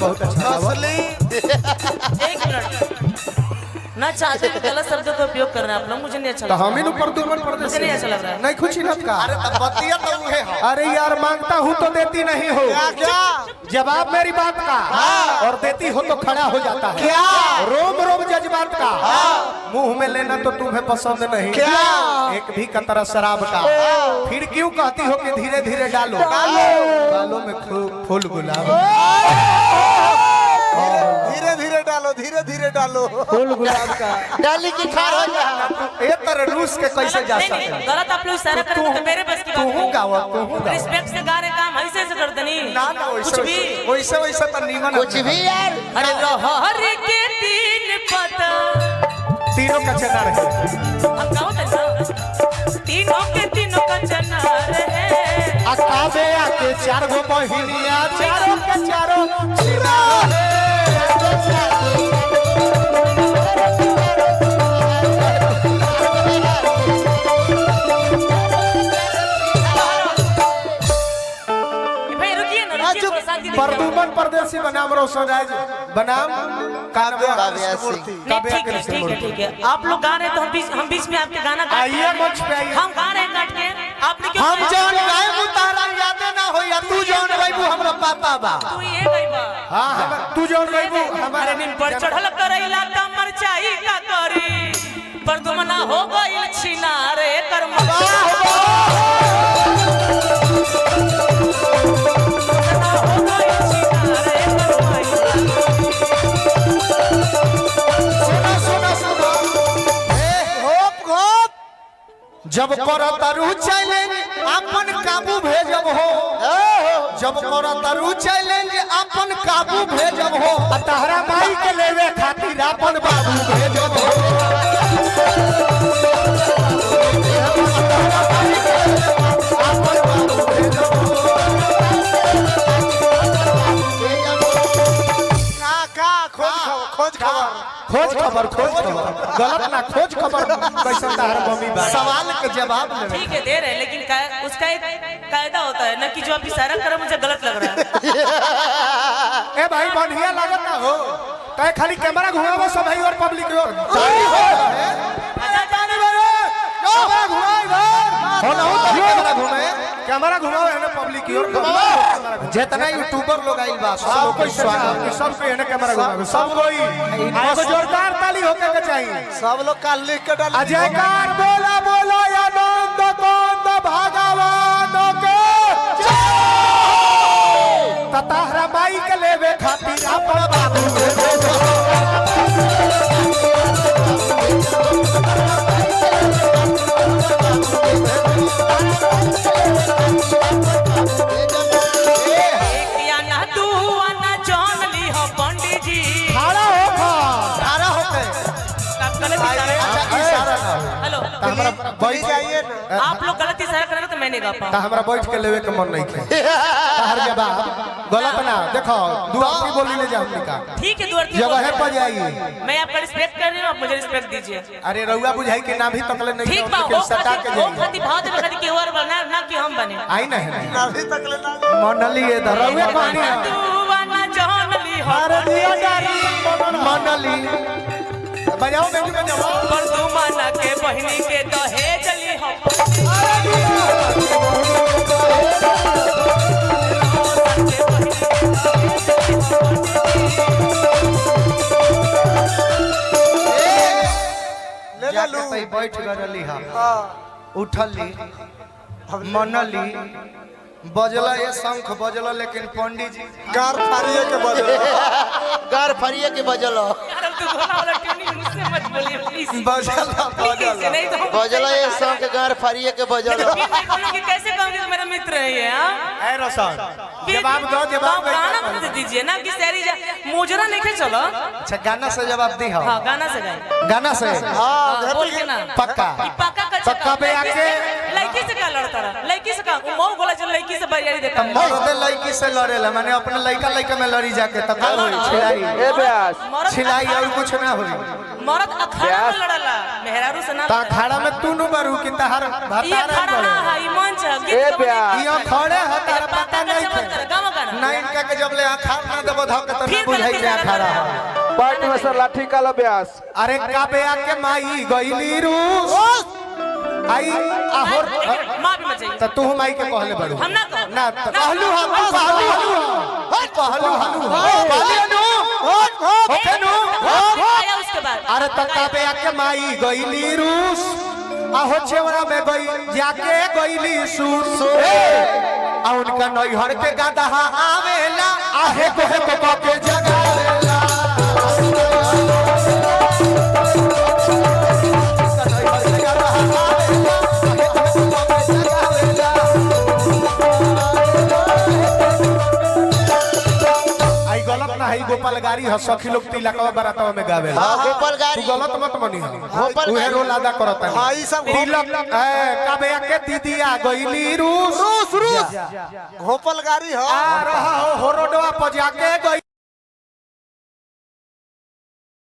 Location बहुत अच्छा है। एक मिनट ना चाहते तो गलत शब्द का उपयोग कर रहे हैं आप लोग, मुझे नहीं अच्छा तो लगता। हम ही प्रदुमन प्रदेश मुझे नहीं अच्छा लग रहा है। नहीं खुशी ना का। अरे तब बतिया तो उहे हो। अरे यार मांगता हूँ तो देती नहीं हो। क्या जवाब मेरी बात का और देती हो तो खड़ा हो जाता है। क्या रोम रोम जज्बात का मुंह में लेना तो तुम्हें पसंद नहीं। क्या एक भी कतरा शराब का फिर क्यों कहती हो कि धीरे धीरे डालो बालों में फूल गुलाब। धीरे धीरे डालो, धीरे धीरे डालो फूल गुलाब का डाली की खार हो जा। ये तरह रूस के कैसे जा नहीं, सकते नहीं, गलत आप लोग इशारा करेंगे तो मेरे बस की बात तू नहीं। गावा तू गावा रिस्पेक्ट से गा रहे काम ऐसे ऐसे करते नहीं। ना ना कुछ भी वैसे वैसे तो नीमन कुछ भी यार। अरे हर के तीन पता तीनों का चना रहे। हम गाओ तो तीनों के तीनों का चना रहे। अकाबे आके चार गो बहिनिया चारों के चारों चिना रहे। भाई रुकिए ना, रुकिए थोड़ा शांति दीजिए। प्रदुमन परदेसी बनाम रोशन राज बनाम काव्या नहीं ठीक है ठीक है। आप लोग गा रहे हैं तो हम बीच में आपके गाना काट आइए मंच पे आइए। हम गा रहे हैं काट के आपने क्यों हम जौन गायब तारा याद ना हो या तू जौन गायब हमरा पता बा। तू ये गइबा हां तू जौन गायब हमारे दिन पर चढ़ल करैला त मरचाई का करी प्रदुमना हो गइल छिनारे कर जब करतरू चैलेंज अपन काबू भेजब हो। जब करतरू चैलेंज अपन काबू भेजब हो। तहरा माई के लेवे खातिर अपन बाबू भेजब हो। खोज खबर गलत ना खोज खबर कैसा तार मम्मी बा। सवाल का जवाब ले। ठीक है दे रहे लेकिन उसका एक कायदा होता है ना कि जो आप इशारा करो मुझे गलत लग रहा है। ए भाई बढ़िया लागत ना हो कहे खाली कैमरा घुमावा सब भाई और पब्लिक और कैमरा घुमाओ है ना पब्लिक की और जितना यूट्यूबर लोग आइल बा सब कोई सब कोई है ना कैमरा घुमाओ सब कोई आपको जोरदार ताली होके के चाहिए। सब लोग का लिख के डाल। अजयकार बोला बोला या नंद कंद भगवान के तताहरा माई के लेवे खातिर अपन बाबू आप लोग गलत इशारा करेंगे तो मैं नहीं गा पाऊंगा। हमरा बैठ के लेवे के मन नहीं थे। हर जवाब गलत ना देखो दुआती बोली ले जाओ निका। ठीक है दुआती जगह पर जाइए। मैं आपका रिस्पेक्ट कर रही हूं, आप मुझे रिस्पेक्ट दीजिए। अरे रउआ बुझाई के ना भी तकले नहीं ठीक बा के सटा के वो खाती भाव दे खाती के और बना ना कि हम बने आई ना है ना भी तकले ना मंडली ये रउआ पानी तू वाला जानली अरे दिया जारी मंडली बजाओ मैं बजाओ प्रदुमना के बहिनी के दहेज ली हम। ले बैठ गली हां उठली मनली बजला ये शंख बजला लेकिन पंडित जी गार फाड़िए के बजल। गार फरिए के बजल यार अब तू घोड़ा वाला ट्यूनिंग मुझसे मत बोलिए प्लीज। बजला प्लीज नहीं तो बजल ये संग गार फरिए के बजल। फिर मैं बोलूंगी कैसे कहूंगी तो मेरा मित्र है ये हां। ए रोशन जवाब दो जवाब गाना बता दीजिए ना कि शहरी मुजरा नहीं खे चलो। अच्छा गाना से जवाब दी हां गाना से गाए गाना से हां बोल के ना पक्का पक्का का पक्का पे आके लड़की से का लड़ता रहा लड़की से का वो मऊ बोला चल लड़की से बरियारी देखा मर्द लड़की से लड़ेला माने अपने लड़का में लड़ी जाके तब होई छिलाई ए ब्यास छिलाई और कुछ ना होई। मर्द अखाड़ा में लड़ला मेहरारू से ना ता अखाड़ा में तू न बरू कि तहर ये भातारा अखाड़ा बरू ना है ये मंच है ए ब्यास ये खड़े ह तारा पता नहीं गाँव गाना ना इनका के जब ले आखा ना देबो धक त फिर बुझाई गलती के आखारा करा। पार्ट में सर लाठी काला ब्यास अरे काबेया के माई गईली रूस आई आहोर मां भी मत जाइए त तू माई के कहले बड़ू हम ना कहब। ना त कहलू हम कहलू बालियानु ओके नु आया उसके बाद अरे त काबेया के माई गईली रूस आहो चेवरा में गई जाके गईली सूस आ उनका नैहर के गादा आवेला आहे कोहे को के जगावेला आई गलत ना है गोपाल गाड़ी ह सखी लोग तिलकवा बरातवा में गावेला हाँ गोपाल तू गाड़ी गलत मत बनी गोपाल उहे गाड़ी। रोल अदा करता है हाँ, ई सब तिलक काबेया के दीदिया गईली रूस घोपल गाड़ी हो आ रहा हो रोडवा पर जाके गई